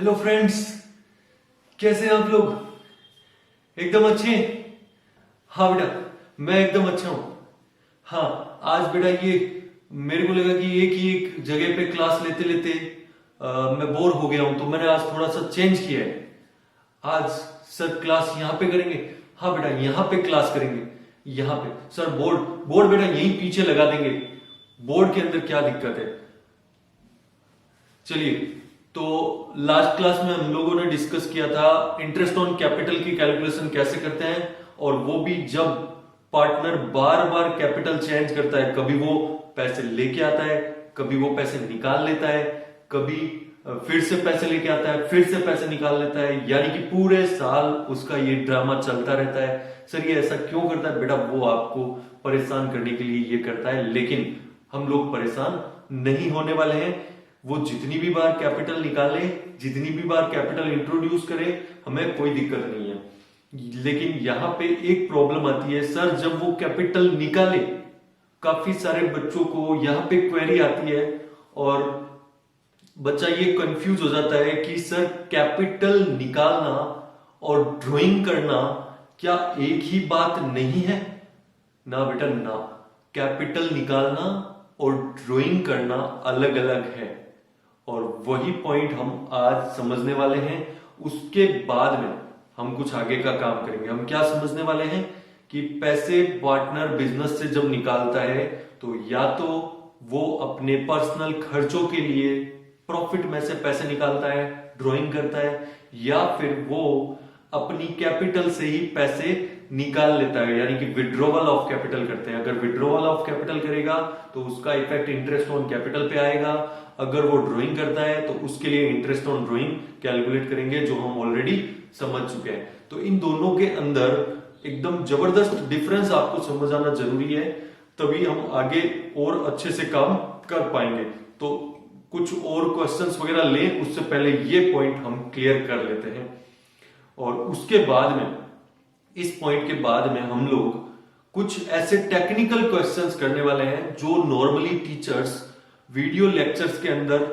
Hello friends, कैसे हैं आप लोग? एकदम अच्छे? हाँ बेटा, मैं एकदम अच्छा हूं। हाँ, आज बेटा ये मेरे को लगा कि एक ही एक जगह पे क्लास लेते लेते मैं बोर हो गया हूं, तो मैंने आज थोड़ा सा चेंज किया है। आज सर क्लास यहाँ पे करेंगे। हाँ बेटा, यहाँ पे क्लास करेंगे। यहाँ पे सर बोर्ड बोर्ड बेटा यहीं पीछे लगा देंगे। बोर्ड के अंदर क्या दिक्कत है? चलिए, तो लास्ट क्लास में हम लोगों ने डिस्कस किया था इंटरेस्ट ऑन कैपिटल की कैलकुलेशन कैसे करते हैं, और वो भी जब पार्टनर बार बार कैपिटल चेंज करता है। कभी वो पैसे लेके आता है, कभी वो पैसे निकाल लेता है, कभी फिर से पैसे लेके आता है, फिर से पैसे निकाल लेता है, यानी कि पूरे साल उसका ये ड्रामा चलता रहता है। सर ये ऐसा क्यों करता है? बेटा वो आपको परेशान करने के लिए ये करता है, लेकिन हम लोग परेशान नहीं होने वाले हैं। वो जितनी भी बार कैपिटल निकाले, जितनी भी बार कैपिटल इंट्रोड्यूस करे, हमें कोई दिक्कत नहीं है। लेकिन यहां पे एक प्रॉब्लम आती है सर, जब वो कैपिटल निकाले, काफी सारे बच्चों को यहां पे क्वेरी आती है और बच्चा ये कंफ्यूज हो जाता है कि सर कैपिटल निकालना और ड्राइंग करना क्या एक ही बात नहीं है? ना बेटा ना, कैपिटल निकालना और ड्राइंग करना अलग अलग है, और वही पॉइंट हम आज समझने वाले हैं। उसके बाद में हम कुछ आगे का काम करेंगे। हम क्या समझने वाले हैं कि पैसे पार्टनर बिजनेस से जब निकालता है तो या तो वो अपने पर्सनल खर्चों के लिए प्रॉफिट में से पैसे निकालता है, ड्राइंग करता है, या फिर वो अपनी कैपिटल से ही पैसे निकाल लेता है, यानी कि विड्रॉवल ऑफ कैपिटल करते हैं। अगर विड्रॉवल ऑफ कैपिटल करेगा तो उसका इफेक्ट इंटरेस्ट ऑन कैपिटल पे आएगा। अगर वो ड्राइंग करता है तो उसके लिए इंटरेस्ट ऑन ड्राइंग कैलकुलेट करेंगे, जो हम ऑलरेडी समझ चुके हैं। तो इन दोनों के अंदर एकदम जबरदस्त डिफरेंस आपको समझ आना जरूरी है, तभी हम आगे और अच्छे से काम कर पाएंगे। तो कुछ और क्वेश्चंस वगैरह लें, उससे पहले ये पॉइंट हम क्लियर कर लेते हैं, और उसके बाद में, इस पॉइंट के बाद में हम लोग कुछ ऐसे टेक्निकल क्वेश्चंस करने वाले हैं जो नॉर्मली टीचर्स वीडियो लेक्चर्स के अंदर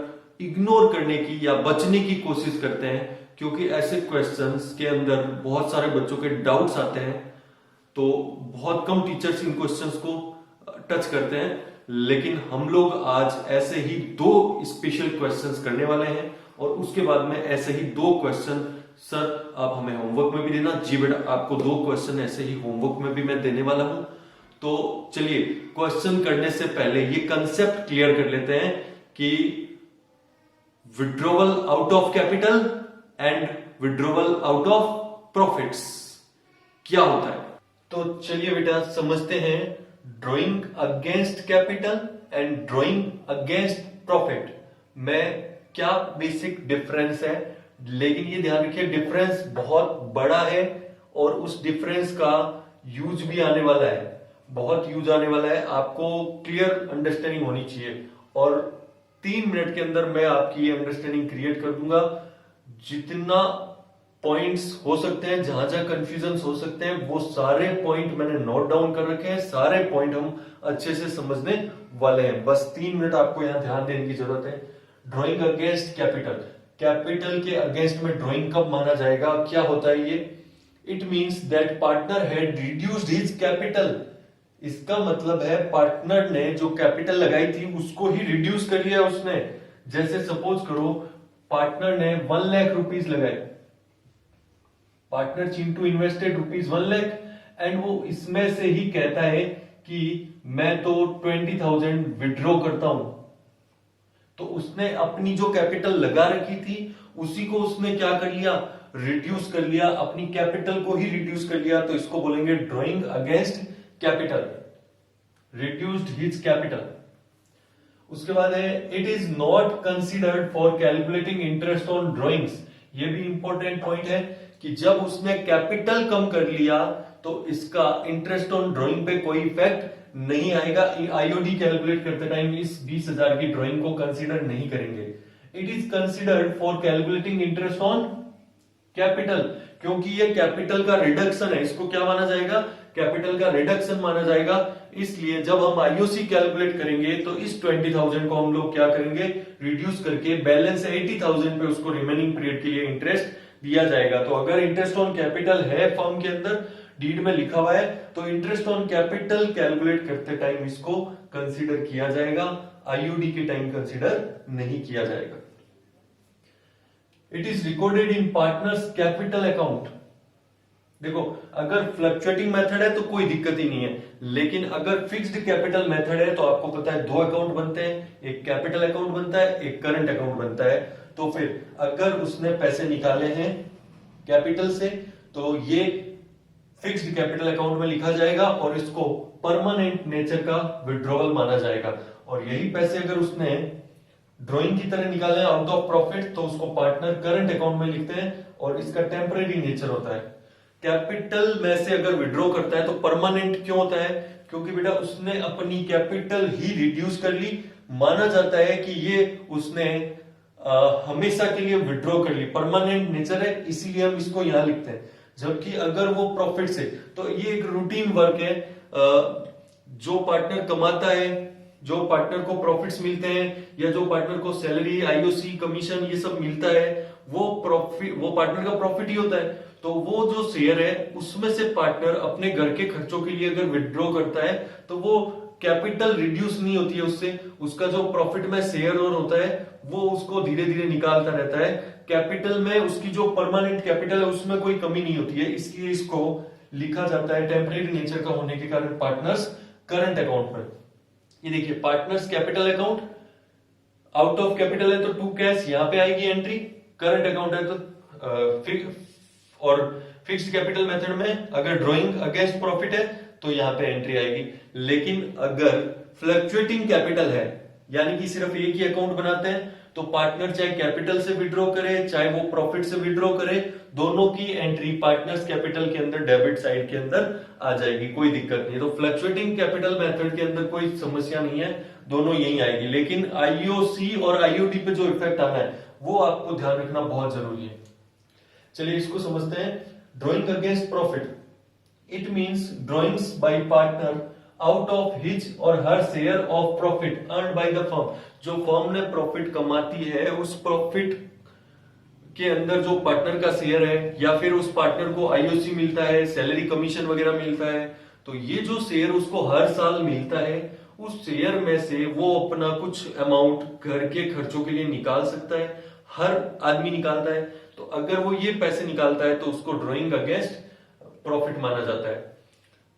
इग्नोर करने की या बचने की कोशिश करते हैं, क्योंकि ऐसे क्वेश्चंस के अंदर बहुत सारे बच्चों के डाउट्स आते हैं। तो बहुत कम टीचर्स इन क्वेश्चंस को टच करते हैं, लेकिन हम लोग आज ऐसे ही दो स्पेशल क्वेश्चंस करने वाले हैं, और उसके बाद में ऐसे ही दो क्वेश्चन सर आप हमें होमवर्क में भी देना। जी बेटा, आपको दो क्वेश्चन ऐसे ही होमवर्क में भी मैं देने वाला हूं। तो चलिए, क्वेश्चन करने से पहले ये कंसेप्ट क्लियर कर लेते हैं कि withdrawal out of capital and withdrawal out of profits क्या होता है। तो चलिए बेटा समझते हैं drawing against capital and drawing against profit में क्या बेसिक डिफरेंस है। लेकिन ये ध्यान रखिए, डिफरेंस बहुत बड़ा है और उस डिफरेंस का यूज भी आने वाला है, बहुत यूज आने वाला है। आपको क्लियर अंडरस्टैंडिंग होनी चाहिए, और 3 मिनट के अंदर मैं आपकी ये अंडरस्टैंडिंग क्रिएट कर दूंगा। जितना पॉइंट्स हो सकते हैं, जहां जहां कंफ्यूजन हो सकते हैं, वो सारे पॉइंट मैंने नोट डाउन कर रखे हैं। सारे पॉइंट हम अच्छे से समझने वाले हैं। बस 3 मिनट आपको यहां ध्यान देने की जरूरत है। ड्राइंग अगेंस्ट कैपिटल, कैपिटल के अगेंस्ट में ड्राइंग कब माना जाएगा, क्या होता है ये? It means that partner had reduced his capital. इसका मतलब है पार्टनर ने जो कैपिटल लगाई थी उसको ही रिड्यूस कर लिया उसने। जैसे सपोज करो पार्टनर ने 1 लाख रुपीज लगाए, partner Chintu invested rupees 1 lakh, and वो इसमें से ही कहता है कि मैं तो 20,000 विड्रॉ करता हूं। तो उसने अपनी जो कैपिटल लगा रखी थी उसी को उसने क्या कर लिया, रिड्यूस कर लिया, अपनी कैपिटल को ही रिड्यूस कर लिया। तो इसको बोलेंगे drawing against capital, reduced his capital. उसके बाद है it is not considered for calculating interest on drawings. ये भी इंपॉर्टेंट पॉइंट है कि जब उसने कैपिटल कम कर लिया तो इसका इंटरेस्ट ऑन ड्राइंग पे कोई इफेक्ट नहीं आएगा। आईओडी कैलकुलेट करते टाइम इस 20,000 की ड्राइंग को कंसीडर नहीं करेंगे। It is considered for calculating interest on capital, क्योंकि ये कैपिटल का रिडक्शन है, इसको क्या माना जाएगा, कैपिटल का रिडक्शन माना जाएगा। इसलिए जब हम आईओसी कैलकुलेट करेंगे तो इस 20,000 को हम लोग क्या करेंगे, रिड्यूस करके बैलेंस 80,000 पे उसको रिमेनिंग पीरियड के लिए इंटरेस्ट दिया जाएगा। तो अगर इंटरेस्ट ऑन कैपिटल है फर्म के अंदर, डीड में लिखा हुआ है, तो इंटरेस्ट ऑन कैपिटल कैलकुलेट करते टाइम इसको कंसीडर किया जाएगा, आईयूडी के टाइम कंसीडर नहीं किया जाएगा। It is recorded in partners capital account. देखो अगर फ्लक्चुएटिंग मेथड है तो कोई दिक्कत ही नहीं है, लेकिन अगर फिक्स्ड कैपिटल मेथड है तो आपको पता है दो अकाउंट बनते हैं, एक कैपिटल अकाउंट बनता है, एक करंट अकाउंट बनता है। तो फिर अगर उसने पैसे निकाले हैं कैपिटल से तो ये फिक्स्ड कैपिटल अकाउंट में लिखा जाएगा और इसको परमानेंट नेचर का विड्रॉवल माना जाएगा। और यही पैसे अगर उसने ड्राइंग की तरह निकाले आउट ऑफ प्रॉफिट तो उसको पार्टनर करंट अकाउंट में लिखते हैं और इसका टेम्परेरी नेचर होता है। कैपिटल में से अगर विड्रॉ करता है तो परमानेंट क्यों होता है, क्योंकि बेटा उसने अपनी कैपिटल ही रिड्यूस कर ली, माना जाता है कि ये उसने हमेशा के लिए विड्रॉ कर ली, परमानेंट नेचर है, इसीलिए हम इसको यहां लिखते हैं। जबकि अगर वो प्रॉफिट से, तो ये एक रूटीन वर्क है, जो पार्टनर कमाता है, जो पार्टनर को प्रॉफिट्स मिलते हैं या जो पार्टनर को सैलरी, आईओसी, कमीशन ये सब मिलता है, वो पार्टनर का प्रॉफिट ही होता है। तो वो जो शेयर है उसमें से पार्टनर अपने घर के खर्चों के लिए अगर विड्रॉ करता है तो वो कैपिटल रिड्यूस नहीं होती है उससे, उसका जो प्रॉफिट में शेयर और होता है वो उसको धीरे धीरे निकालता रहता है। कैपिटल में उसकी जो परमानेंट कैपिटल है उसमें कोई कमी नहीं होती है, इसलिए इसको लिखा जाता है टेम्परेरी नेचर का होने के कारण पार्टनर्स करंट अकाउंट में। ये देखिए partners capital account, out of capital है तो टू कैश यहां पे आएगी एंट्री, करंट अकाउंट है तो और फिक्स्ड कैपिटल मेथड में अगर ड्रॉइंग अगेंस्ट प्रॉफिट है तो यहां पे एंट्री आएगी। लेकिन अगर फ्लक्चुएटिंग कैपिटल है यानी कि सिर्फ एक ही अकाउंट बनाते हैं तो पार्टनर चाहे कैपिटल से विड्रॉ करे चाहे वो प्रॉफिट से विड्रॉ करे, दोनों की एंट्री पार्टनर्स कैपिटल के अंदर डेबिट साइड के अंदर आ जाएगी, कोई दिक्कत नहीं। तो फ्लक्चुएटिंग कैपिटल मेथड के अंदर कोई समस्या नहीं है, दोनों यही आएगी। लेकिन आईओसी और आईओडी पे जो इफेक्ट आना है वो आपको ध्यान रखना बहुत जरूरी है। चलिए इसको समझते हैं। Drawing against profit, it means drawings by partner out of his और her share of profit earned by the firm. जो फर्म ने प्रॉफिट कमाती है उस प्रॉफिट के अंदर जो पार्टनर का शेयर है या फिर उस पार्टनर को आईओसी मिलता है, सैलरी कमीशन वगैरह मिलता है, तो ये जो शेयर उसको हर साल मिलता है उस शेयर में से वो अपना कुछ अमाउंट घर के खर्चों के लिए निकाल सकता है, हर आदमी निकालता है। तो अगर वो ये पैसे निकालता है तो उसको ड्रॉइंग अगेंस्ट प्रॉफिट माना जाता है।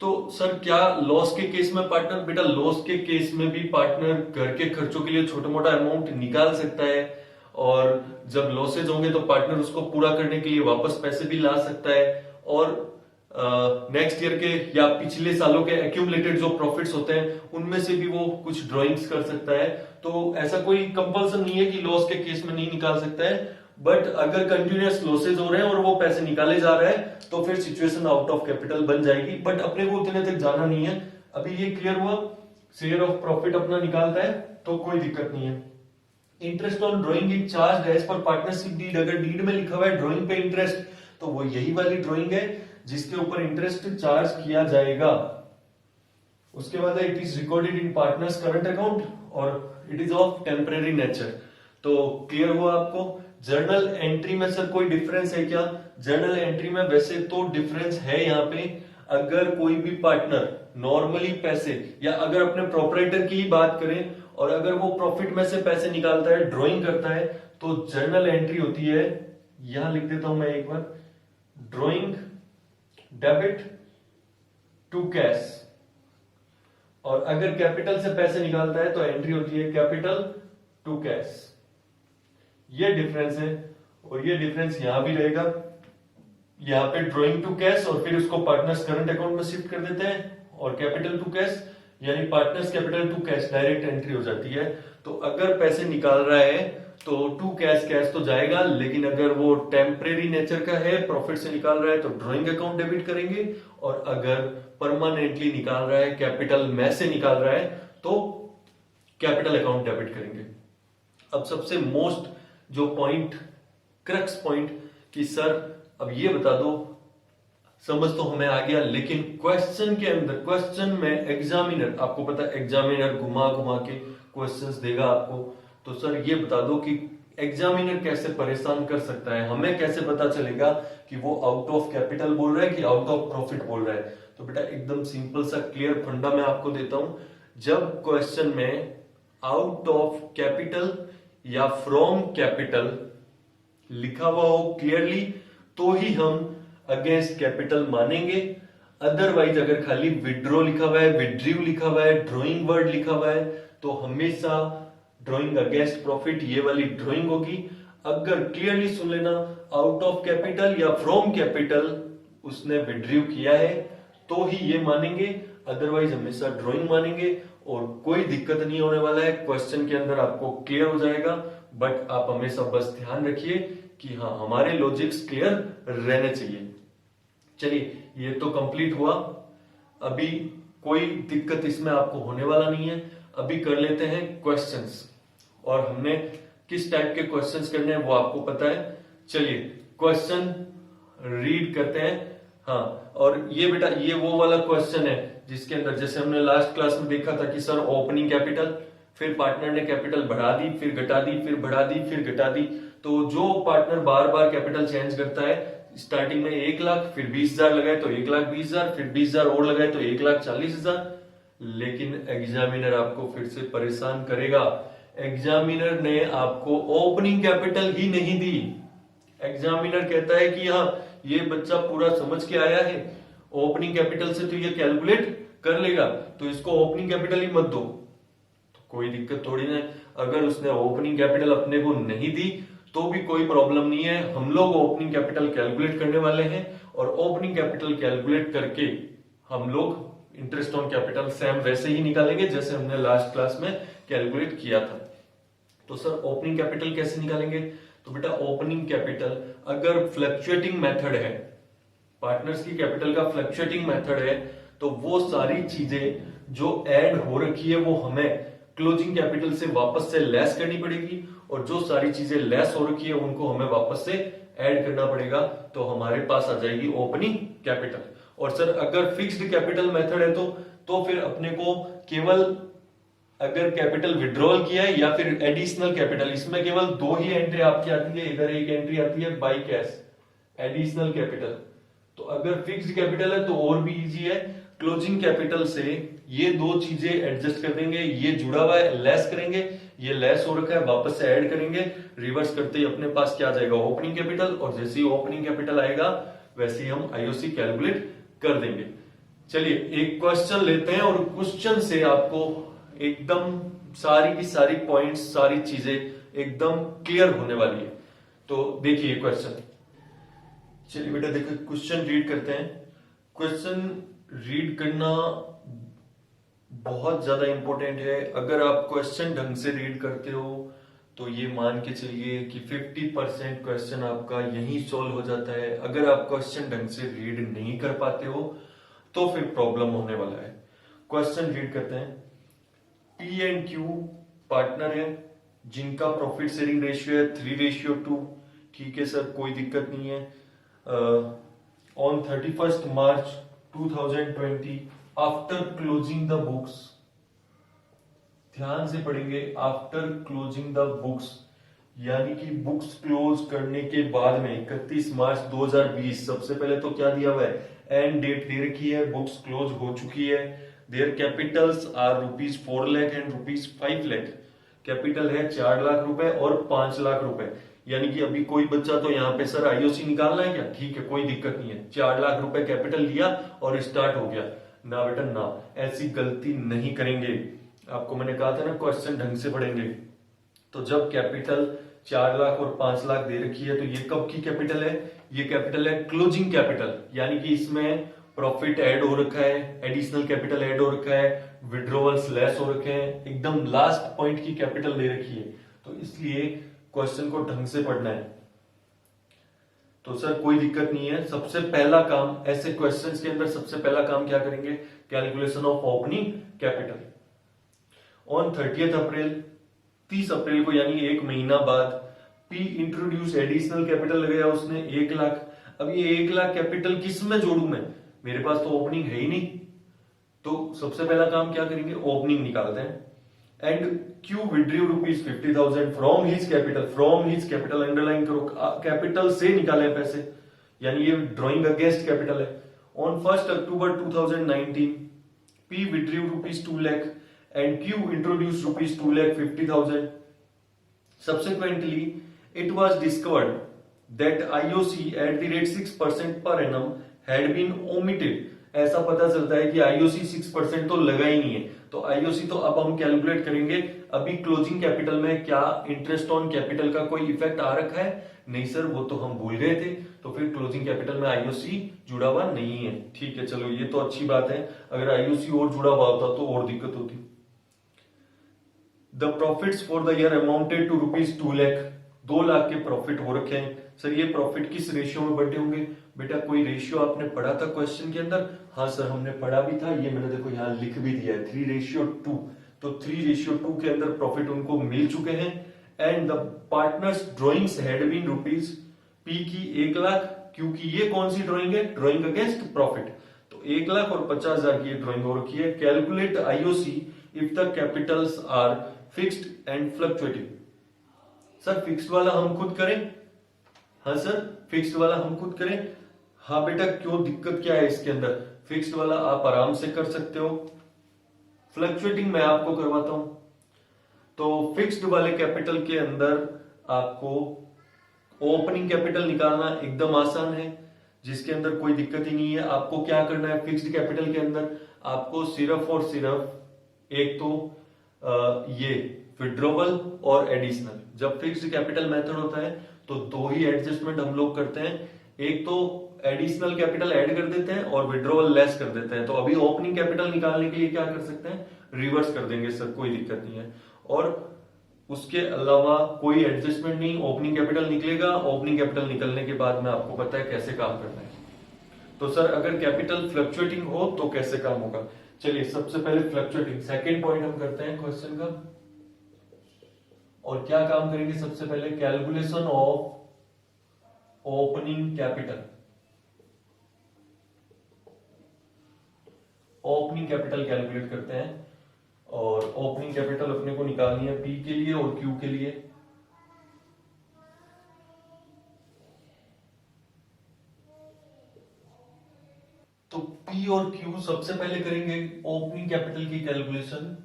तो सर क्या लॉस के केस में पार्टनर, बेटा लॉस के केस में भी पार्टनर घर के खर्चों के लिए छोटा मोटा अमाउंट निकाल सकता है और जब लॉसेज होंगे तो पार्टनर उसको पूरा करने के लिए वापस पैसे भी ला सकता है और नेक्स्ट ईयर के या पिछले सालों के एक्यूमुलेटेड जो प्रॉफिट्स होते हैं उनमें से भी वो कुछ ड्रॉइंग्स कर सकता है। तो ऐसा कोई कंपल्सन नहीं है कि लॉस के केस में नहीं निकाल सकता है, बट अगर कंटिन्यूअस लॉसेज हो रहे हैं और वो पैसे निकाले जा रहे हैं तो फिर सिचुएशन आउट ऑफ कैपिटल बन जाएगी। बट अपने को उतने तक जाना नहीं है। अभी ये क्लियर हुआ, शेयर ऑफ प्रॉफिट अपना निकालता है तो कोई दिक्कत नहीं है। Interest on drawing is charge as per partnership deed, अगर डीड में लिखा हुआ है ड्रॉइंग पे इंटरेस्ट तो वो यही वाली ड्रॉइंग है जिसके ऊपर इंटरेस्ट चार्ज किया जाएगा। उसके बाद it is recorded in partners current account और it is of temporary nature. तो क्लियर हुआ आपको। जर्नल एंट्री में सर कोई डिफरेंस है क्या? जर्नल एंट्री में वैसे तो डिफरेंस है यहाँ पे। अगर कोई भी पार्टनर नॉर्मली पैसे या अगर अपने प्रोपराइटर की ही बात करें और अगर वो प्रॉफिट में से पैसे निकालता है, ड्रॉइंग करता है, तो जर्नल एंट्री होती है, यहां लिख देता हूं मैं एक बार, ड्रॉइंग डेबिट टू कैश। और अगर कैपिटल से पैसे निकालता है तो एंट्री होती है कैपिटल टू कैश। ये डिफरेंस है और ये डिफरेंस यहां भी रहेगा। यहां पे ड्रॉइंग टू कैश और फिर उसको पार्टनर्स करंट अकाउंट में शिफ्ट कर देते हैं और कैपिटल टू कैश यानी partners capital to cash direct entry हो जाती है। तो अगर पैसे निकाल रहा है तो टू कैश कैश तो जाएगा, लेकिन अगर वो टेम्परेरी नेचर का है, प्रॉफिट से निकाल रहा है तो ड्रॉइंग अकाउंट डेबिट करेंगे, और अगर परमानेंटली निकाल रहा है, कैपिटल में से निकाल रहा है, तो कैपिटल अकाउंट डेबिट करेंगे। अब सबसे मोस्ट जो पॉइंट, क्रक्स पॉइंट कि सर अब ये बता दो समझ तो हमें आ गया, लेकिन क्वेश्चन के अंदर, क्वेश्चन में एग्जामिनर, आपको पता है एग्जामिनर घुमा घुमा के क्वेश्चंस देगा आपको। तो सर ये बता दो कि एग्जामिनर कैसे परेशान कर सकता है, हमें कैसे पता चलेगा कि वो आउट ऑफ कैपिटल बोल रहा है कि आउट ऑफ प्रॉफिट बोल रहा है। तो बेटा एकदम सिंपल सा क्लियर फंडा मैं आपको देता हूं। जब क्वेश्चन में आउट ऑफ कैपिटल या फ्रॉम कैपिटल लिखा हुआ हो क्लियरली, तो ही हम अगेंस्ट कैपिटल मानेंगे। अदरवाइज अगर खाली विड्रॉ लिखा हुआ है, विड्रीव लिखा हुआ है, ड्रॉइंग वर्ड लिखा हुआ है, तो हमेशा ड्रॉइंग अगेंस्ट प्रॉफिट ये वाली ड्रॉइंग होगी। अगर क्लियरली सुन लेना, आउट ऑफ कैपिटल या फ्रॉम कैपिटल उसने विड्रीव किया है तो ही ये मानेंगे, अदरवाइज हमेशा ड्रॉइंग मानेंगे। और कोई दिक्कत नहीं होने वाला है, क्वेश्चन के अंदर आपको क्लियर हो जाएगा। बट आप हमेशा बस ध्यान रखिए कि हाँ हमारे लॉजिक्स क्लियर रहने चाहिए। चलिए ये तो कंप्लीट हुआ, अभी कोई दिक्कत इसमें आपको होने वाला नहीं है। अभी कर लेते हैं क्वेश्चंस, और हमने किस टाइप के क्वेश्चंस करने हैं वो आपको पता है। चलिए क्वेश्चन रीड करते हैं। हाँ, और ये बेटा ये वो वाला क्वेश्चन है जिसके अंदर जैसे हमने लास्ट क्लास में देखा था कि सर ओपनिंग कैपिटल, फिर पार्टनर ने कैपिटल बढ़ा दी, फिर घटा दी, फिर बढ़ा दी, फिर घटा दी। तो जो पार्टनर बार बार कैपिटल चेंज करता है, स्टार्टिंग में 1 लाख, फिर 20,000 लगाए तो 1,20,000, फिर 20,000 और लगाए तो 1,40,000। लेकिन एग्जामिनर आपको फिर से परेशान करेगा। एग्जामिनर ने आपको ओपनिंग कैपिटल ही नहीं दी। एग्जामिनर कहता है कि हाँ ये बच्चा पूरा समझ के आया है, ओपनिंग कैपिटल से तो ये कैलकुलेट कर लेगा, तो इसको ओपनिंग कैपिटल ही मत दो। तो कोई दिक्कत थोड़ी ना। अगर उसने ओपनिंग कैपिटल अपने को नहीं दी तो भी कोई प्रॉब्लम नहीं है, हम लोग ओपनिंग कैपिटल कैलकुलेट करने वाले हैं, और ओपनिंग कैपिटल कैलकुलेट करके हम लोग इंटरेस्ट ऑन कैपिटल सेम वैसे ही निकालेंगे जैसे हमने लास्ट क्लास में कैलकुलेट किया था। तो सर ओपनिंग कैपिटल कैसे निकालेंगे? तो बेटा ओपनिंग कैपिटल अगर फ्लक्चुएटिंग मेथड है, पार्टनर्स की कैपिटल का फ्लक्चुएटिंग मेथड है, तो वो सारी चीजें जो ऐड हो रखी है वो हमें क्लोजिंग कैपिटल से वापस से लेस करनी पड़ेगी, और जो सारी चीजें लेस हो रखी है उनको हमें वापस से ऐड करना पड़ेगा, तो हमारे पास आ जाएगी ओपनिंग कैपिटल। और सर अगर फिक्स्ड कैपिटल मेथड है तो फिर अपने को केवल अगर कैपिटल विड्रॉल किया है या फिर एडिशनल कैपिटल, इसमें केवल 2 ही एंट्री आपकी आती है। इधर एक एंट्री आती है बाई कैश, एडिशनल कैपिटल। तो अगर फिक्स्ड कैपिटल है तो और भी इजी है, क्लोजिंग कैपिटल से ये 2 चीजें एडजस्ट कर देंगे। ये जुड़ा हुआ है, लेस करेंगे, ये लेस हो रखा है, वापस से ऐड करेंगे, रिवर्स करते ही अपने पास क्या आ जाएगा? Opening capital. और जैसे ही ओपनिंग कैपिटल आएगा वैसे ही हम आईओसी कैलकुलेट कर देंगे। चलिए एक क्वेश्चन लेते हैं, और क्वेश्चन से आपको एकदम सारी की सारी पॉइंट्स, सारी चीजें एकदम क्लियर होने वाली है। तो देखिए क्वेश्चन, चलिए बेटा देखो क्वेश्चन रीड करते हैं। क्वेश्चन रीड करना बहुत ज्यादा इंपॉर्टेंट है। अगर आप क्वेश्चन ढंग से रीड करते हो तो ये मान के चलिए कि 50% क्वेश्चन आपका यहीं सॉल्व हो जाता है। अगर आप क्वेश्चन ढंग से रीड नहीं कर पाते हो तो फिर प्रॉब्लम होने वाला है। क्वेश्चन रीड करते हैं। पी एंड क्यू पार्टनर है जिनका प्रॉफिट शेयरिंग रेशियो है 3:2। ठीक है सर, कोई दिक्कत नहीं है। On 31st March 2020 after closing the books, ध्यान से पढ़ेंगे, आफ्टर क्लोजिंग द बुक्स यानी कि बुक्स क्लोज करने के बाद में 31 मार्च 2020, सबसे पहले तो क्या दिया हुआ है? एंड डेट दे रखी है, बुक्स क्लोज हो चुकी है। Their capitals are ₹4 lakh and ₹5 lakh. Capital है 4 लाख रुपए और 5 लाख रुपए, यानी कि अभी कोई बच्चा तो यहाँ पे सर आईओसी निकालना है क्या? ठीक है, कोई दिक्कत नहीं है। 4 लाख रुपए कैपिटल लिया और स्टार्ट हो गया ना बेटा ना, ऐसी गलती नहीं करेंगे। आपको मैंने कहा था ना क्वेश्चन ढंग से पढ़ेंगे। तो जब कैपिटल 4 लाख और 5 लाख दे रखी है तो ये कब की कैपिटल है? ये कैपिटल है क्लोजिंग कैपिटल, यानी कि इसमें प्रॉफिट ऐड हो रखा है, एडिशनल कैपिटल ऐड हो रखा है, विड्रॉवल्स लेस हो रखे हैं, एकदम लास्ट पॉइंट की कैपिटल दे रखी है। तो इसलिए क्वेश्चन को ढंग से पढ़ना है। तो सर कोई दिक्कत नहीं है। सबसे पहला काम ऐसे क्वेश्चंस के अंदर सबसे पहला काम क्या करेंगे? Calculation of opening capital. On 30th अप्रैल, 30 अप्रैल को यानी 1 महीना बाद, पी इंट्रोड्यूस एडिशनल कैपिटल लगाया उसने 1 लाख। अब ये 1 लाख कैपिटल किस में जोड़ू मैं, मेरे पास तो ओपनिंग है ही नहीं। तो सबसे पहला काम क्या करेंगे, ओपनिंग निकालते हैं। And Q विड्रीव ₹50,000 from his capital underline करो, कैपिटल से निकाले पैसे, यानी ये ड्रॉइंग अगेंस्ट कैपिटल है। On 1 October 2019 P withdrew ₹2 lakh and Q introduced ₹2 lakh 50,000. Subsequently, it was discovered that IOC at the rate 6% per annum had been omitted. ऐसा पता चलता है कि IOC 6% तो लगा ही नहीं है। तो IOC तो अब हम कैलकुलेट करेंगे। अभी क्लोजिंग कैपिटल में क्या इंटरेस्ट ऑन कैपिटल का कोई इफेक्ट आ रखा है? नहीं सर, वो तो हम भूल गए थे। तो फिर क्लोजिंग कैपिटल में IOC जुड़ा हुआ नहीं है। ठीक है, चलो ये तो अच्छी बात है। अगर IOC और जुड़ा हुआ होता तो और दिक्कत होती। The profits for the year amounted to ₹2 lakh, 2 lakh के प्रॉफिट हो रखे हैं। सर ये प्रॉफिट किस रेशियो में बढ़े होंगे? बेटा कोई रेशियो आपने पढ़ा था क्वेश्चन के अंदर? हाँ सर हमने पढ़ा भी था, ये मैंने देखो यहाँ लिख भी दिया है 3:2। तो 3:2 के अंदर प्रॉफिट उनको मिल चुके हैं। And the partners drawings had been rupees, P की 1 लाख, क्योंकि ये कौन सी ड्रॉइंग है? Drawing against profit. तो 1,50,000 की ड्रॉइंग हो रखी है। Calculate IOC if the capitals are fixed and fluctuating. Sir fixed वाला हम खुद करें? हाँ सर फिक्स्ड वाला हम खुद करें। हाँ बेटा, क्यों, दिक्कत क्या है इसके अंदर? फिक्स्ड वाला आप आराम से कर सकते हो, फ्लक्चुएटिंग मैं आपको करवाता हूं। तो फिक्स्ड वाले कैपिटल के अंदर आपको ओपनिंग कैपिटल निकालना एकदम आसान है, जिसके अंदर कोई दिक्कत ही नहीं है। आपको क्या करना है फिक्स्ड कैपिटल के अंदर? आपको सिर्फ और सिर्फ एक तो ये विड्रॉवल और एडिशनल। जब फिक्स्ड कैपिटल मेथड होता है तो दो ही एडजस्टमेंट हम लोग करते हैं, एक तो एडिशनल कैपिटल ऐड कर देते हैं और विड्रॉवल लेस कर देते हैं। तो अभी ओपनिंग कैपिटल निकालने के लिए क्या कर सकते हैं? रिवर्स कर देंगे सर, कोई दिक्कत नहीं है। और उसके अलावा कोई एडजस्टमेंट नहीं, ओपनिंग कैपिटल निकलेगा। ओपनिंग कैपिटल निकलने के बाद में आपको पता है कैसे काम करना है। तो सर अगर कैपिटल फ्लक्चुएटिंग हो तो कैसे काम होगा? चलिए सबसे पहले फ्लक्चुएटिंग, सेकेंड पॉइंट हम करते हैं क्वेश्चन का। और क्या काम करेंगे सबसे पहले? Calculation of opening capital. Opening capital calculate करते हैं। और ओपनिंग कैपिटल अपने को निकालनी है पी के लिए और क्यू के लिए। तो पी और क्यू सबसे पहले करेंगे ओपनिंग कैपिटल की कैलकुलेशन।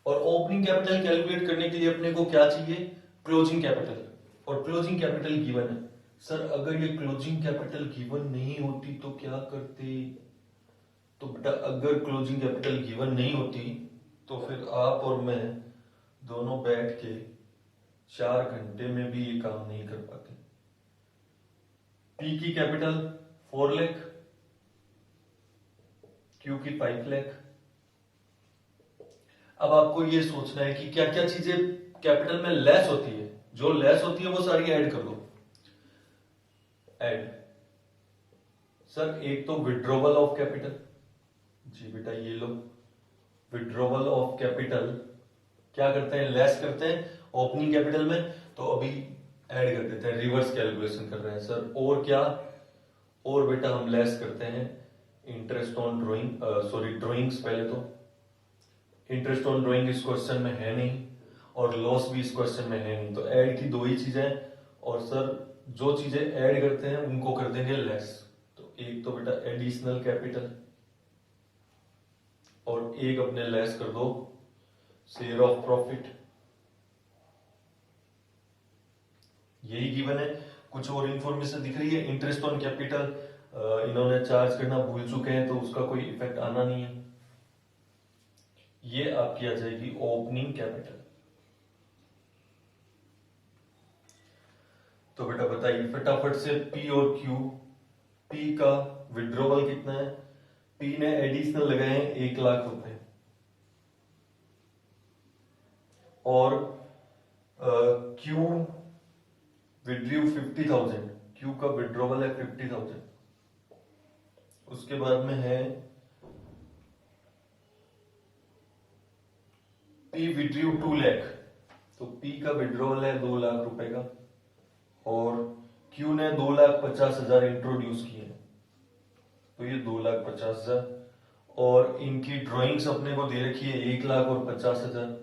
और ओपनिंग कैपिटल कैलकुलेट करने के लिए अपने को क्या चाहिए? Closing capital. और क्लोजिंग कैपिटल गिवन है। सर अगर ये क्लोजिंग कैपिटल गिवन नहीं होती तो क्या करते? तो बेटा अगर क्लोजिंग कैपिटल गिवन नहीं होती तो फिर आप और मैं दोनों बैठ के 4 घंटे में भी ये काम नहीं कर पाते। पी की कैपिटल 4 लाख, क्यू की 5 लाख। अब आपको ये सोचना है कि क्या क्या चीजें कैपिटल में लेस होती है। जो लेस होती है वो सारी ऐड कर दो। ऐड सर, एक तो विड्रॉवल ऑफ कैपिटल। जी बेटा ये लो, विड्रॉवल ऑफ कैपिटल क्या करते हैं? लेस करते हैं ओपनिंग कैपिटल में, तो अभी ऐड कर देते हैं, रिवर्स कैलकुलेशन कर रहे हैं सर। और क्या? और बेटा हम लेस करते हैं interest on drawing, sorry drawings. पहले तो इंटरेस्ट ऑन ड्रॉइंग इस क्वेश्चन में है नहीं और लॉस भी इस क्वेश्चन में है नहीं, तो ऐड की दो ही चीजें। और सर जो चीजें ऐड करते हैं उनको कर देंगे लेस। तो एक तो बेटा एडिशनल कैपिटल और एक अपने लेस कर दो शेयर ऑफ प्रॉफिट। यही गिवन है, कुछ और इंफॉर्मेशन दिख रही है? इंटरेस्ट ऑन कैपिटल इन्होंने चार्ज करना भूल चुके हैं तो उसका कोई इफेक्ट आना नहीं है। ये आपकी आ जाएगी ओपनिंग कैपिटल। तो बेटा बताइए फटाफट से पी और क्यू। पी का विड्रॉवल कितना है? पी ने एडिशनल लगाए हैं 1 लाख रुपए और क्यू विड्रीव 50,000। क्यू का विड्रॉवल है 50,000। उसके बाद में है पी विड्रीव 2 लाख, तो पी का विड्रॉवल है 2 लाख रुपए का। और क्यू ने 2,50,000 इंट्रोड्यूस किए, तो ये 2,50,000, और इनकी ड्राइंग्स अपने को दे रखी है 1,50,000,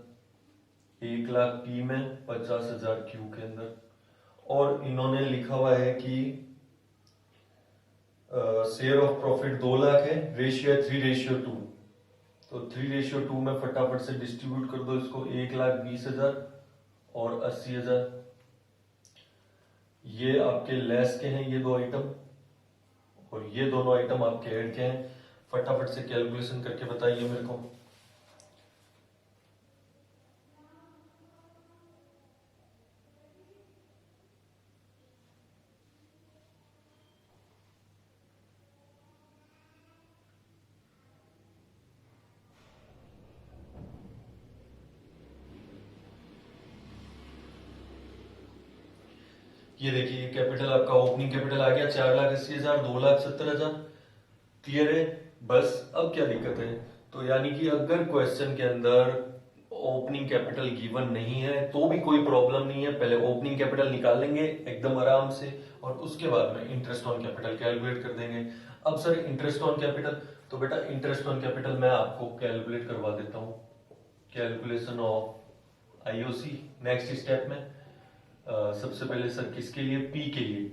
1,00,000 पी में, 50,000 क्यू के अंदर, और इन्होंने लिखा हुआ है कि शेयर ऑफ प्रॉफिट 2,00,000 है, रेशियो है 3:2, तो 3:2 में फटाफट से डिस्ट्रीब्यूट कर दो इसको, 1,20,000 और 80,000, ये आपके लेस के हैं ये दो आइटम, और ये दोनों आइटम आपके ऐड के हैं। फटाफट से कैलकुलेशन करके बताइए मेरे को। ये देखिए कैपिटल आपका ओपनिंग कैपिटल आ गया 4,80,000, 2,70,000, क्लियर है। बस अब क्या दिक्कत है, तो यानी कि अगर क्वेश्चन के अंदर ओपनिंग कैपिटल गिवन नहीं है तो भी कोई प्रॉब्लम नहीं है, पहले ओपनिंग कैपिटल निकाल लेंगे एकदम आराम से, और उसके बाद में इंटरेस्ट ऑन कैपिटल कैलकुलेट कर देंगे। अब सर इंटरेस्ट ऑन कैपिटल, तो बेटा इंटरेस्ट ऑन कैपिटल मैं आपको कैलकुलेट करवा देता हूँ, calculation of IOC next step में। सबसे पहले सर किसके लिए, पी के लिए,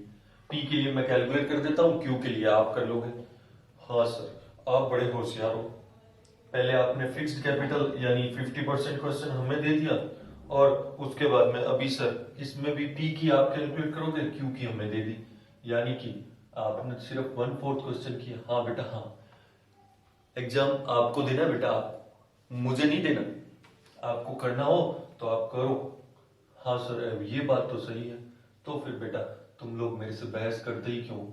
पी के लिए मैं कैलकुलेट कर देता हूँ, क्यू के लिए आप कर लोगे। हाँ सर आप बड़े होशियार हो, पहले आपने फिक्स्ड कैपिटल यानी 50% क्वेश्चन हमें दे दिया, और उसके बाद में अभी सर इसमें भी पी की आप कैलकुलेट करोगे, क्यू की हमें दे दी, यानी कि आपने सिर्फ 1/4 क्वेश्चन किया। हाँ बेटा हाँ, एग्जाम आपको देना बेटा, आप मुझे नहीं देना, आपको करना हो तो आप करो। हाँ सर ये बात तो सही है, तो फिर बेटा तुम लोग मेरे से बहस करते ही क्यों?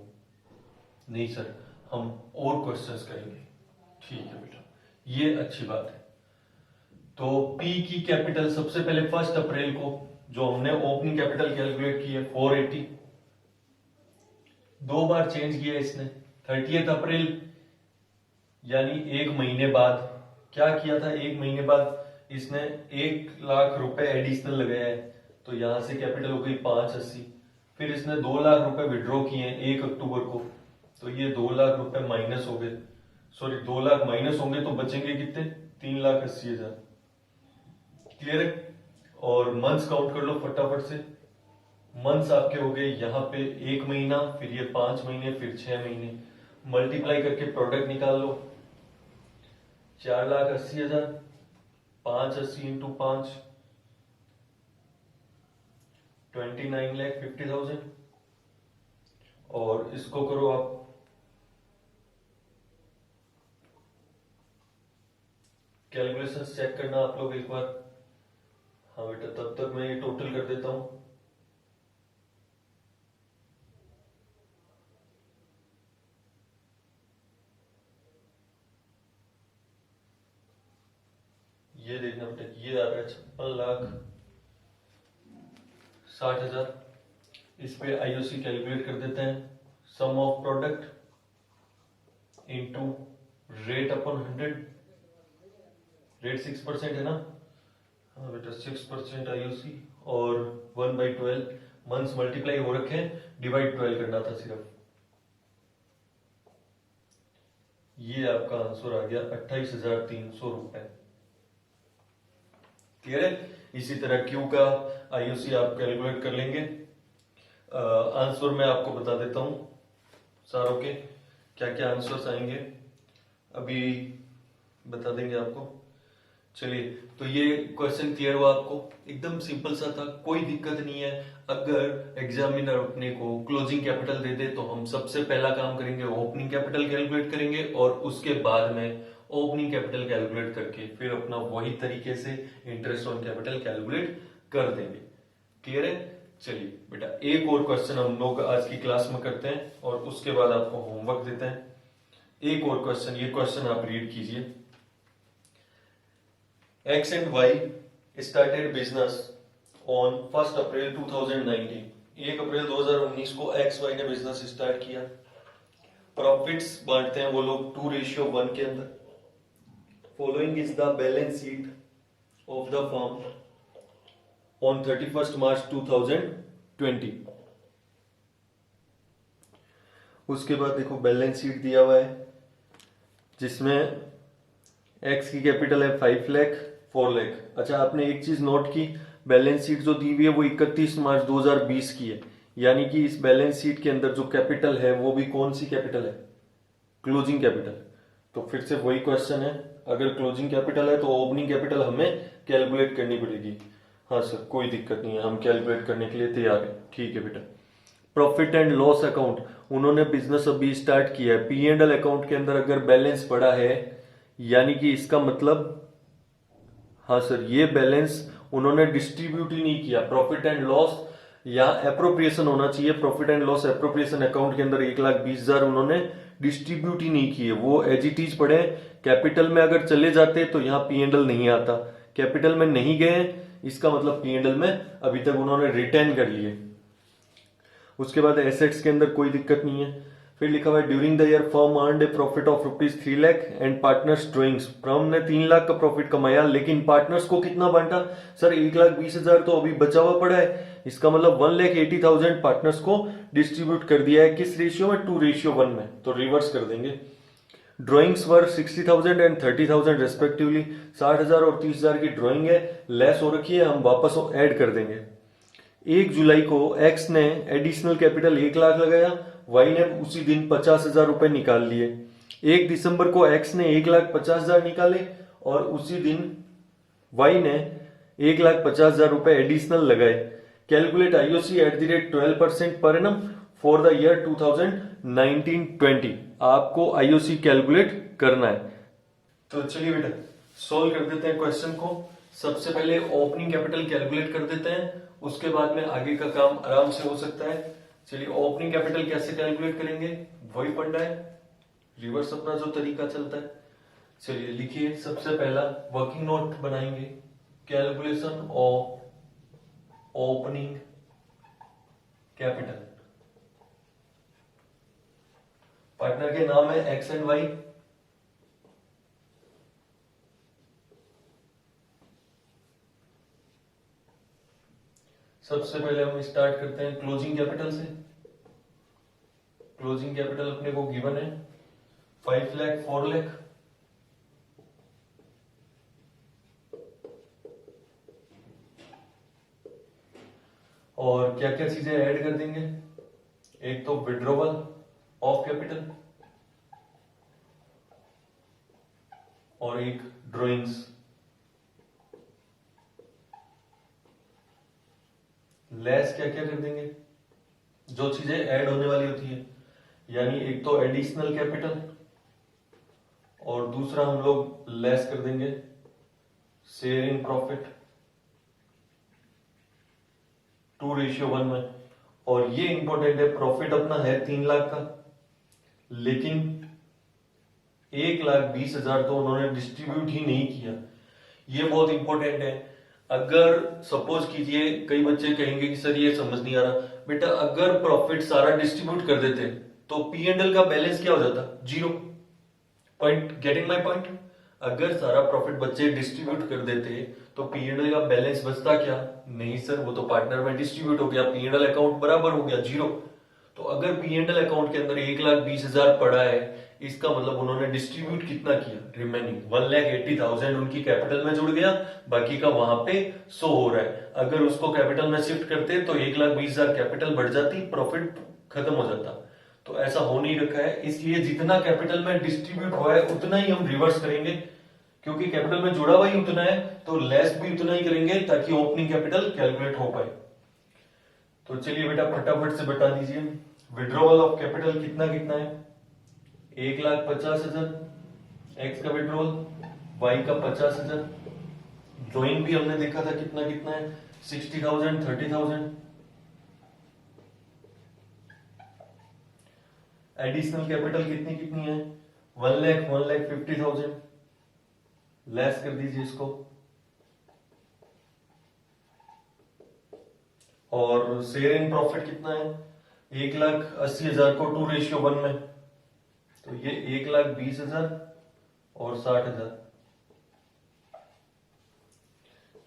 नहीं सर हम और क्वेश्चंस करेंगे। ठीक है बेटा ये अच्छी बात है। तो पी की कैपिटल सबसे पहले 1 अप्रैल को जो हमने ओपनिंग कैपिटल कैलकुलेट की है 480, 2 बार चेंज किया इसने। 30 अप्रैल यानी 1 महीने बाद क्या किया था, 1 महीने बाद इसने 1,00,000 रुपए एडिशनल लगाया है, तो यहां से कैपिटल हो गई 580। फिर इसने 2,00,000 रुपए विड्रॉ किए हैं 1 अक्टूबर को, तो ये 2,00,000 रुपए माइनस हो गए, सॉरी 2,00,000 माइनस होंगे तो बचेंगे कितने, 3,80,000, क्लियर है। और मंथ्स काउंट कर लो फटाफट से, मंथ्स आपके हो गए यहाँ पे 1 महीना, फिर ये 5 महीने, फिर 6 महीने, मल्टीप्लाई करके प्रोडक्ट निकाल लो, 4,80,000, 580 इंटू 5, 29,50,000, और इसको करो आप कैलकुलेशन चेक करना आप लोग एक बार। हाँ बेटा तब तक मैं ये टोटल कर देता हूं। ये देखना बेटा ये आ रहा है 56,60,000, इस पे आईओसी कैलकुलेट कर देते हैं, sum of product into rate upon 100, rate 6% है ना, हाँ बेटा 6% आईओसी, और 1/12 मंथ्स मल्टीप्लाई हो रखे हैं, डिवाइड 12 करना था सिर्फ। ये आपका आंसर आ गया 28,300 रुपए, क्लियर है। इसी तरह क्यू का आईओसी आप कैलकुलेट कर लेंगे। आंसर मैं आपको बता देता हूं सारों के क्या क्या आंसर्स आएंगे, अभी बता देंगे आपको। चलिए तो ये क्वेश्चन क्लियर हुआ आपको, एकदम सिंपल सा था, कोई दिक्कत नहीं है। अगर एग्जामिनर अपने को क्लोजिंग कैपिटल दे दे तो हम सबसे पहला काम करेंगे ओपनिंग कैपिटल कैलकुलेट करेंगे, और उसके बाद में ओपनिंग कैपिटल कैलकुलेट करके फिर अपना वही तरीके से इंटरेस्ट ऑन कैपिटल कैलकुलेट कर देंगे, क्लियर है। चलिए बेटा एक और क्वेश्चन हम लोग आज की क्लास में करते हैं, और उसके बाद आपको होमवर्क देते हैं। एक और क्वेश्चन, ये क्वेश्चन आप रीड कीजिए। X and Y started business on 1 अप्रैल 2019, 1 अप्रैल 2019 को XY ने बिजनेस स्टार्ट किया। प्रॉफिट्स बांटते हैं वो लोग 2:1 के अंदर। Following is the balance sheet of the firm on 31 मार्च 2020। उसके बाद देखो बैलेंस शीट दिया हुआ है जिसमें एक्स की कैपिटल है 5 लाख 4 लाख। अच्छा, आपने एक चीज नोट की, बैलेंस शीट जो दी हुई है वो 31 मार्च 2020 की है, यानी कि इस बैलेंस शीट के अंदर जो कैपिटल है वो भी कौन सी कैपिटल है? Closing capital. तो फिर से वही क्वेश्चन है, अगर क्लोजिंग कैपिटल है तो ओपनिंग कैपिटल हमें कैलकुलेट करनी पड़ेगी। हाँ सर, कोई दिक्कत नहीं है, हम कैलकुलेट करने के लिए तैयार है। ठीक है बेटा। प्रॉफिट एंड लॉस अकाउंट, उन्होंने बिजनेस अभी स्टार्ट किया है, पी एंड एल अकाउंट के अंदर अगर बैलेंस पड़ा है यानी कि इसका मतलब, हाँ सर, ये बैलेंस उन्होंने डिस्ट्रीब्यूट ही नहीं किया। प्रॉफिट एंड लॉस या एप्रोप्रिएशन होना चाहिए, profit and loss appropriation account के अंदर 1,20,000 उन्होंने डिस्ट्रीब्यूट ही नहीं किए, वो एज इट इज पड़े। कैपिटल में अगर चले जाते तो यहाँ पी एंड एल नहीं आता, कैपिटल में नहीं गए, इसका मतलब पी एंड एल में अभी तक उन्होंने रिटेन कर लिए। उसके बाद एसेट्स के अंदर कोई दिक्कत नहीं है। फिर लिखा हुआ है during the year firm earned A profit of ₹3 lakh and partners drawings, firm ने 3 लाख का प्रॉफिट कमाया, लेकिन पार्टनर्स को कितना बांटा? सर 1,20,000 तो अभी बचा हुआ पड़ा है, इसका मतलब 1,80,000 पार्टनर्स को डिस्ट्रीब्यूट कर दिया है। किस रेशियो में? 2:1 में। तो रिवर्स कर देंगे। ड्रॉइंग्स वर 60,000 एंड 30,000 रेस्पेक्टिवली, 60,000 और 30,000 की ड्रॉइंग है, लेस हो रखी है, हम वापस ऐड कर देंगे। 1 जुलाई को एक्स ने एडिशनल कैपिटल 1 लाख लगाया, वाई ने उसी दिन 50,000 रुपए निकाल लिए। 1 दिसंबर को एक्स ने 1,50,000 निकाले और उसी दिन वाई ने 1,50,000 रुपए एडिशनल लगाए। Calculate IOC at the rate 12% per annum for the year 2019-20। आपको आईओसी कैलकुलेट करना है। तो चलिए बेटा सोल्व कर देते हैं क्वेश्चन को। सबसे पहले ओपनिंग कैपिटल कैलकुलेट कर देते हैं, उसके बाद में आगे का काम आराम से हो सकता है। चलिए ओपनिंग कैपिटल कैसे कैलकुलेट करेंगे, वही पढ़ना है, रिवर्स अपना जो तरीका चलता है। चलिए लिखिए, सबसे पहला वर्किंग नोट बनाएंगे, calculation of opening capital. Partner के नाम है एक्स एंड वाई। सबसे पहले हम स्टार्ट करते हैं क्लोजिंग कैपिटल से। क्लोजिंग कैपिटल अपने को गिवन है 5 लाख 4 लाख। और क्या क्या चीजें ऐड कर देंगे, एक तो विड्रॉवल ऑफ कैपिटल और एक ड्रॉइंग्स। लेस क्या क्या कर देंगे, जो चीजें ऐड होने वाली होती है, यानी एक तो एडिशनल कैपिटल और दूसरा हम लोग लेस कर देंगे शेयर इन प्रॉफिट 2:1 में। और ये इंपॉर्टेंट है, प्रॉफिट अपना है 3 लाख का, लेकिन 1,20,000 तो उन्होंने डिस्ट्रीब्यूट ही नहीं किया। ये बहुत इंपॉर्टेंट है। अगर सपोज कीजिए, कई बच्चे कहेंगे कि सर ये समझ नहीं आ रहा, बेटा अगर प्रॉफिट सारा डिस्ट्रीब्यूट कर देते तो पी एंड एल का बैलेंस क्या हो जाता? 0। Point, getting my point? अगर सारा प्रॉफिट बच्चे डिस्ट्रीब्यूट कर देते तो पी एंड एल का बैलेंस बचता क्या? नहीं सर, वो तो पार्टनर में डिस्ट्रीब्यूट हो गया, पी एंड एल अकाउंट बराबर हो गया 0। तो अगर पी एंड एल अकाउंट के अंदर 1,20,000 पड़ा है, इसका मतलब उन्होंने डिस्ट्रीब्यूट कितना किया? रिमेनिंग 1,80,000 उनकी कैपिटल में जुड़ गया, बाकी का वहां पे शो हो रहा है। अगर उसको कैपिटल में शिफ्ट करते तो 1,20,000 कैपिटल बढ़ जाती, प्रॉफिट खत्म हो जाता। तो ऐसा हो नहीं रखा है, इसलिए जितना कैपिटल में डिस्ट्रीब्यूट हुआ है उतना ही हम रिवर्स करेंगे, क्योंकि कैपिटल में जुड़ा हुआ ही उतना है, तो लेस भी उतना ही करेंगे ताकि ओपनिंग कैपिटल कैलकुलेट हो पाए। तो चलिए बेटा फटाफट से बता दीजिए, विड्रॉवल ऑफ कैपिटल कितना कितना है? 1,50,000 एक्स का विड्रॉल, वाई का 50,000। ड्रॉइंग भी हमने देखा था कितना कितना है, 60,000 30,000। एडिशनल कैपिटल कितनी कितनी है? 1 लाख 1,50,000। लेस कर दीजिए इसको। और शेयर इन प्रॉफिट कितना है? 1,80,000 को 2:1 में, तो ये 1,20,000 और 60,000।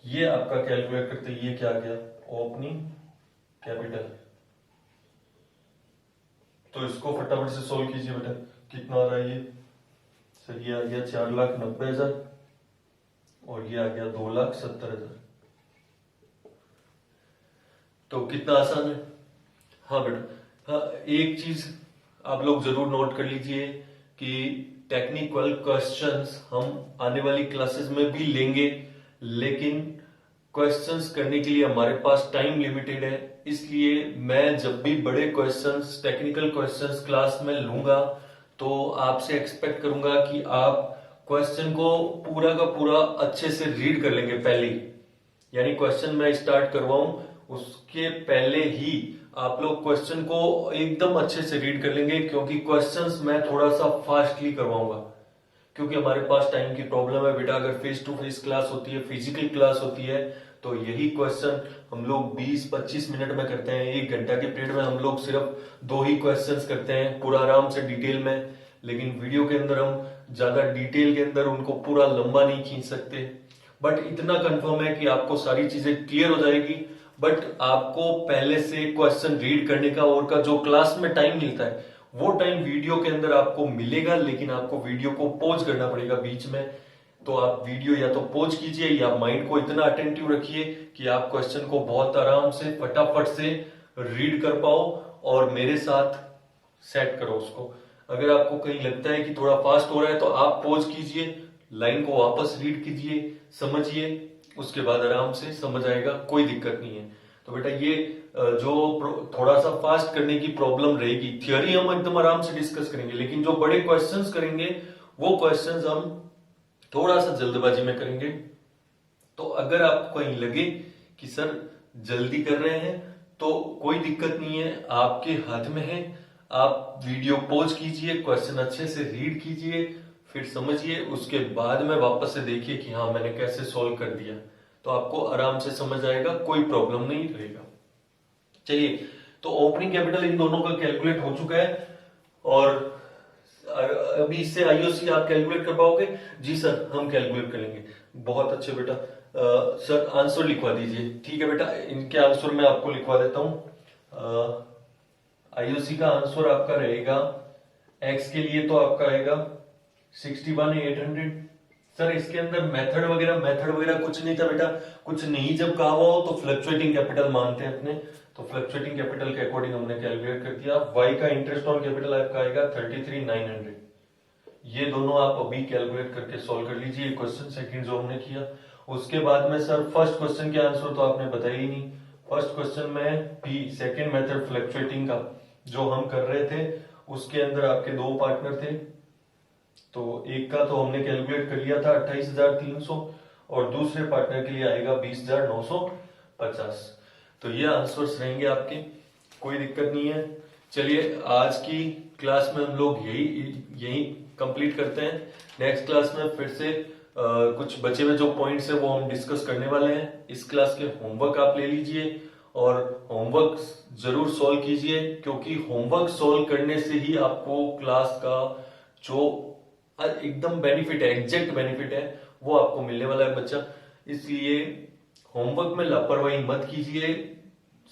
ये आपका कैलकुलेट करते ये क्या गया? Opening capital. तो इसको फटाफट से सोल्व कीजिए बेटा। कितना आ रहा है ये? सर ये आ गया 4,90,000 और ये आ गया 2,70,000। तो कितना आसान है। हाँ बेटा, हाँ एक चीज आप लोग जरूर नोट कर लीजिए कि टेक्निकल क्वेश्चंस हम आने वाली क्लासेस में भी लेंगे, लेकिन क्वेश्चंस करने के लिए हमारे पास टाइम लिमिटेड है। इसलिए मैं जब भी बड़े क्वेश्चंस, टेक्निकल क्वेश्चंस क्लास में लूंगा तो आपसे एक्सपेक्ट करूंगा कि आप क्वेश्चन को पूरा का पूरा अच्छे से रीड कर लेंगे पहले ही। यानी क्वेश्चन मैं स्टार्ट करवाऊं उसके पहले ही आप लोग क्वेश्चन को एकदम अच्छे से रीड कर लेंगे, क्योंकि क्वेश्चंस मैं थोड़ा सा फास्टली करवाऊंगा, क्योंकि हमारे पास टाइम की प्रॉब्लम है बेटा। अगर फेस टू फेस क्लास होती है, फिजिकल क्लास होती है, तो यही क्वेश्चन हम लोग 20-25 मिनट में करते हैं। 1 घंटा के पीरियड में हम लोग सिर्फ 2 ही क्वेश्चंस करते हैं पूरा आराम से डिटेल में। लेकिन वीडियो के अंदर हम ज्यादा डिटेल के अंदर उनको पूरा लंबा नहीं खींच सकते। बट इतना कंफर्म है कि आपको सारी चीजें क्लियर हो जाएगी। बट आपको पहले से क्वेश्चन रीड करने का और का जो क्लास में टाइम मिलता है वो टाइम वीडियो के अंदर आपको मिलेगा, लेकिन आपको वीडियो को पॉज करना पड़ेगा बीच में। तो आप वीडियो या तो पॉज कीजिए या माइंड को इतना अटेंटिव रखिए कि आप क्वेश्चन को बहुत आराम से फटाफट से रीड कर पाओ और मेरे साथ सेट करो उसको। अगर आपको कहीं लगता है कि थोड़ा फास्ट हो रहा है तो आप पॉज कीजिए, लाइन को वापस रीड कीजिए, समझिए, उसके बाद आराम से समझ आएगा, कोई दिक्कत नहीं है। तो बेटा ये जो थोड़ा सा फास्ट करने की प्रॉब्लम रहेगी, थियोरी हम एकदम आराम से डिस्कस करेंगे, लेकिन जो बड़े क्वेश्चंस करेंगे वो क्वेश्चंस हम थोड़ा सा जल्दबाजी में करेंगे। तो अगर आपको कहीं लगे कि सर जल्दी कर रहे हैं तो कोई दिक्कत नहीं है, आपके हाथ में है। आप वीडियो पॉज कीजिए, क्वेश्चन अच्छे से रीड कीजिए, फिर समझिए, उसके बाद में वापस से देखिए कि हाँ मैंने कैसे सॉल्व कर दिया। तो आपको आराम से समझ आएगा, कोई प्रॉब्लम नहीं रहेगा। चलिए, तो ओपनिंग कैपिटल इन दोनों का कैलकुलेट हो चुका है और अभी इससे आईओसी आप कैलकुलेट कर पाओगे? जी सर, हम कैलकुलेट कर लेंगे। बहुत अच्छे बेटा। सर आंसर लिखवा दीजिए। ठीक है बेटा, इनके आंसर मैं आपको लिखवा देता हूं। आईओसी का आंसर आपका रहेगा एक्स के लिए तो आपका आएगा 61,800। सर इसके अंदर मेथड वगैरह कुछ नहीं था बेटा। कुछ नहीं जब कहा हुआ हो तो फ्लक्चुएटिंग कैपिटल मानते हैं अपने, तो फ्लक्चुएटिंग कैपिटल के अकॉर्डिंग हमने कैलकुलेट कर दिया। वाई का इंटरेस्ट ऑन कैपिटल आपका आएगा 33,900। ये दोनों आप अभी कैलकुलेट करके सॉल्व कर लीजिए क्वेश्चन सेकंड जो हमने किया। उसके बाद में सर फर्स्ट क्वेश्चन के आंसर तो आपने बताया ही नहीं। फर्स्ट क्वेश्चन में भी सेकंड मेथड फ्लक्चुएटिंग का जो हम कर रहे थे उसके अंदर आपके 2 पार्टनर थे। तो एक का तो हमने कैलकुलेट कर लिया था 28,300 और दूसरे पार्टनर के लिए आएगा 20,950। तो ये आंसर्स रहेंगे आपके, कोई दिक्कत नहीं है। चलिए आज की क्लास में हम लोग यही कंप्लीट करते हैं। नेक्स्ट क्लास में फिर से कुछ बचे हुए जो पॉइंट्स है वो हम डिस्कस करने वाले हैं। इस क्लास के होमवर्क आप ले लीजिए और होमवर्क जरूर सॉल्व कीजिए, क्योंकि होमवर्क सॉल्व करने से ही आपको क्लास का जो एकदम बेनिफिट है, एग्जैक्ट बेनिफिट है, वो आपको मिलने वाला है बच्चा। इसलिए होमवर्क में लापरवाही मत कीजिए।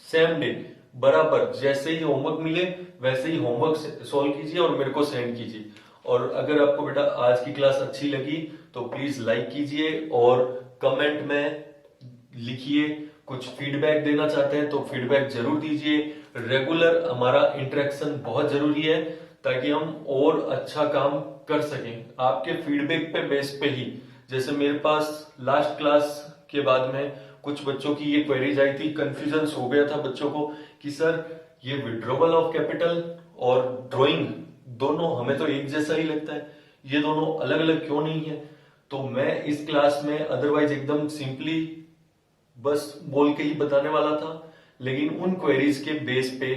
सेम डे बराबर जैसे ही होमवर्क मिले वैसे ही होमवर्क सॉल्व कीजिए और मेरे को सेंड कीजिए। और अगर आपको बेटा आज की क्लास अच्छी लगी तो प्लीज लाइक कीजिए और कमेंट में लिखिए। कुछ फीडबैक देना चाहते हैं तो फीडबैक जरूर दीजिए। रेगुलर हमारा इंटरेक्शन बहुत जरूरी है ताकि हम और अच्छा काम कर सकें। आपके फीडबैक पे बेस पे ही, जैसे मेरे पास लास्ट क्लास के बाद में कुछ बच्चों की ये क्वेरीज आई थी, कंफ्यूजन हो गया था बच्चों को कि सर ये विड्रॉवल ऑफ कैपिटल और ड्राइंग दोनों हमें तो एक जैसा ही लगता है, ये दोनों अलग अलग क्यों नहीं है। तो मैं इस क्लास में अदरवाइज एकदम सिंपली बस बोल के ही बताने वाला था, लेकिन उन क्वेरीज के बेस पे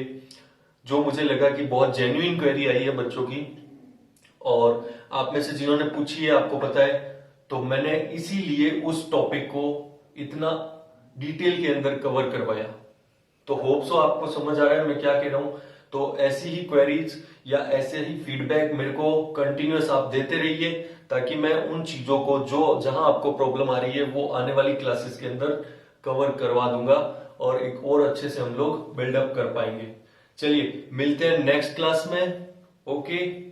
जो मुझे लगा कि बहुत जेन्युइन क्वेरी आई है बच्चों की और आप में से जिन्होंने पूछी है आपको पता है, तो मैंने इसीलिए उस टॉपिक को इतना डिटेल के अंदर कवर करवाया। तो होप सो आपको समझ आ रहा है मैं क्या कह रहा हूं। तो ऐसी ही क्वेरीज या ऐसे ही फीडबैक मेरे को कंटिन्यूअस आप देते रहिए, ताकि मैं उन चीजों को जो जहां आपको प्रॉब्लम आ रही है वो आने वाली क्लासेस के अंदर कवर करवा दूंगा और एक और अच्छे से हम लोग बिल्डअप कर पाएंगे। चलिए मिलते हैं नेक्स्ट क्लास में। ओके।